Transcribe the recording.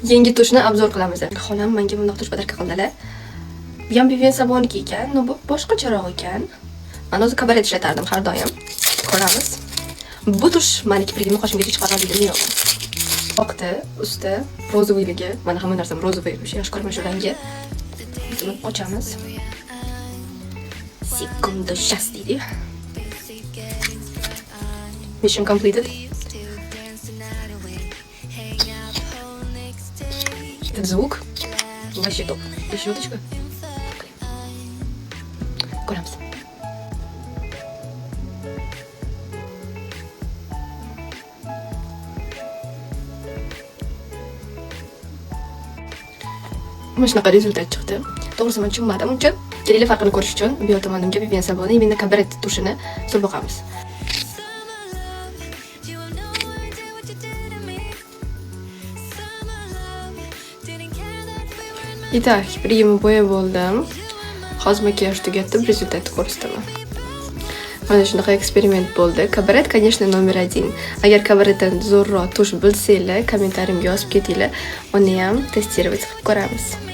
yangi tushni obzor qilamiz. Xolam menga bundoq tush podarka qildilar. Bu ham Vivian saboniki ekan, no bu boshqacharoq ekan. Men o'zi kabaret ishlatardim har doim. Ko'ramiz. Bu tush meniki birga qo'shimga chiqara oladigan yo'q. Oqti, usti rozoviyligi. Mana hamma narsam rozoviy, o'sha yosh ko'rma shu rangi. Buni ochamiz. Sekundu shas deydi. Mission completed. Этот звук вообще топ. Еще уточка. Ko'ramiz. Mana shunaqa rezultat chiqdi. To'g'risi men tushunmadim. Uncha kerakli farqini ko'rish uchun bu yerda menga Vivian saboni, Vivian kabaret tushini surib boqamiz. Итак, birga bo'yab oldim. Hozir makiyaj tugatib, rezultatni ko'rsataman. Mana shunaqa eksperiment bo'ldi. Kabaret, конечно, номер 1. Agar kabaretdan zo'rroq tush bilsanglar, kommentariyamga yozib ketinglar. Uni ham testirovat qilib ko'ramiz.